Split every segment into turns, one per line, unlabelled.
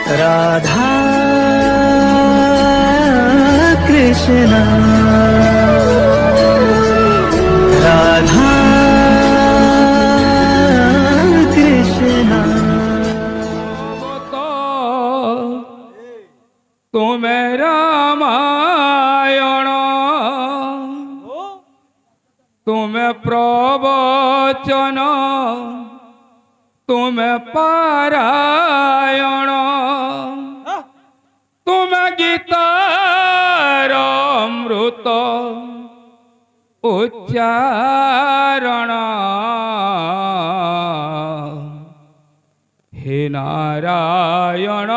राधा कृष्णा राधा कृष्णा।
तुम्हें रामायण तुम्हें प्रवचन तुम्हें पारायण तुम्हें गीतार अमृत उच्चारण। हे नारायण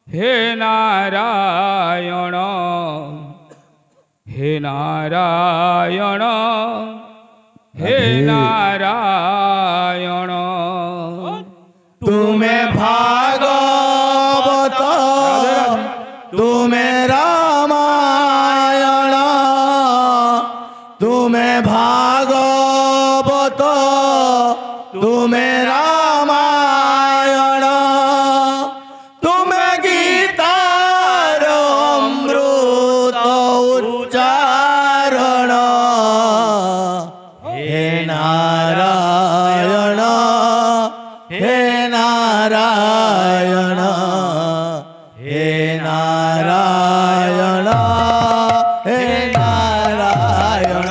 हे नारायण हे नारायण हे नारायण।
तुम्हें भागवत तुम्हें रामायण तुम्हें भागवत तुम्हें रामायण तुम्हें गीतार अमृत उच्चारण। हे नारायण हे नारायण हे नारायण हे नारायण।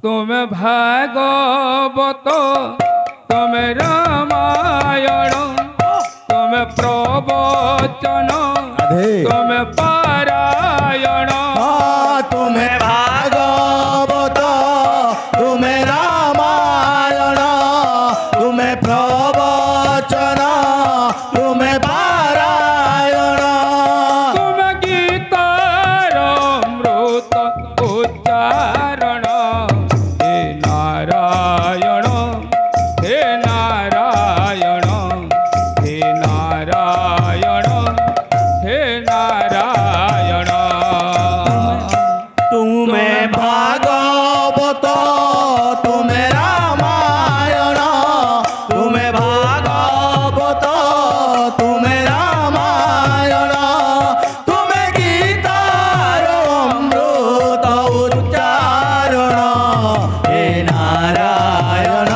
तुम्हें भागवत तुम्हें रामायण तुम्हें प्रवचन तुम्हें पारायण।
तुम्हें भागवत तुम्हें रामायण तुम्हें प्रवचन तुम्हें पारायण
तुम्हें गीतार अमृत उच्चारण। हे नारायण हे नारायण हे नारायण हे नारायण।
तुम्हें भागवत तुम्हें रामायण तुम्हें भागवत तुम्हें रामायण तुम्हें गीतार अमृत उच्चारण। हे नारायण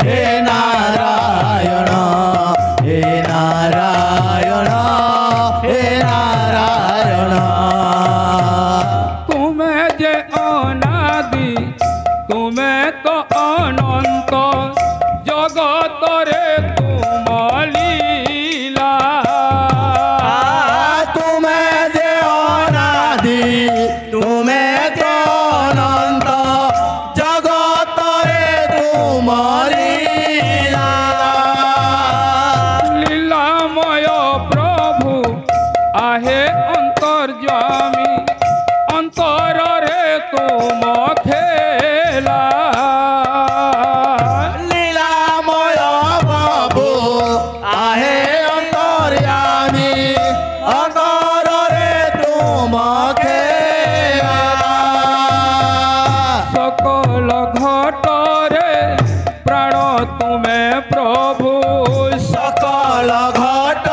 हे नारायण हे नारायण हे नारायण।
तुम्हें जे अनादि तुम्हें तो अनंत जगत रे तुम लीला।
तुम्हें जे अनादि तुम्हें तो अनंत जगत रे तुम लीला।
लीलामय प्रभु आहे अंतर्यामी अंतर रे तुम खेला।
लीलामय प्रभु आहे अंतर्यामी अंतर रे तुम खेला।
सकल घट रे प्राण तुम्हें प्रभु
सकल घट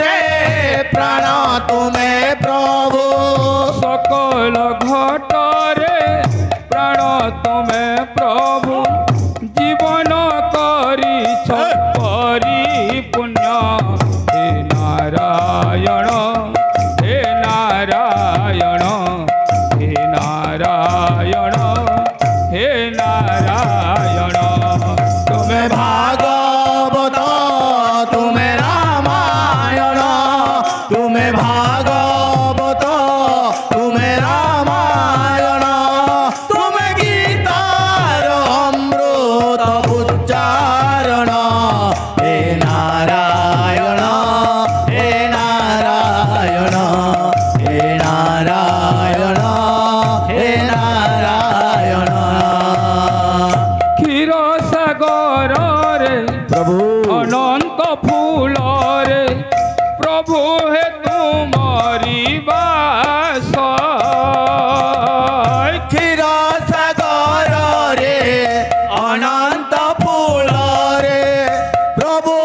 रे प्राण तुम्हें प्रभु
सकल घट रे प्राण तुम्हें प्रभु जीवन करी परिपुण्य। हे नारायण हे नारायण हे नारायण हे नारायण।
तुम्हें भागवत तुम्हें रामायण तुम्हें भागवत तुम्हें रामायण तुम्हें गीतार अमृत उच्चारण। हे नारायण हे नारायण हे नारायण हे नारायण।
क्षीर सागर रे
प्रभु
अनंत फूल रे प्रभु हे तुम्हारी बास।
क्षीर सागर रे अनंत फूल रे प्रभु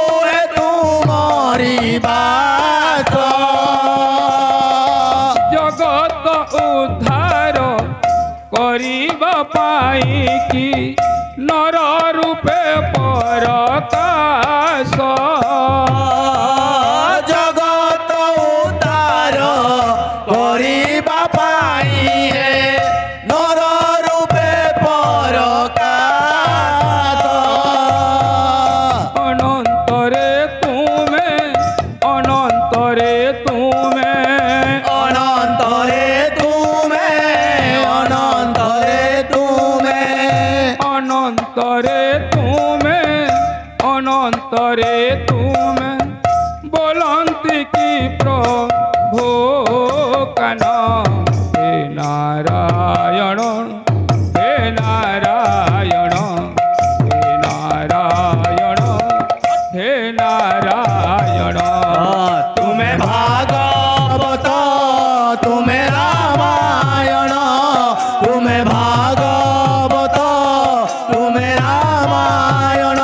की नर रूपे परकाश
जगत उद्धार करिबा पाई हे नर रूपे परकाश
अनंतरे तुमे अनंतरे तुमे
अनंतरे तुमे अनंतरे तुमे
अनंतरे तुमे अनंतरे तुमे बोलंती की प्रभु कन हे नारायण हे नारायण हे नारायण हे नारायण
तुम्हें भागवत तुम्हें रामायण तुम्हें भागवत तुम्हें रामायण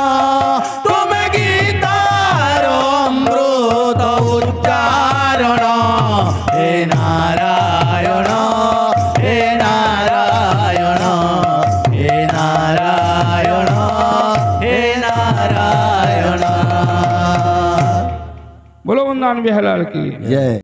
तुम्हें गीतार अमृत उच्चारण हे नारायण हे नारायण हे नारायण हे नारायण।
बोलो वृंदावन बिहार लाल की
जय।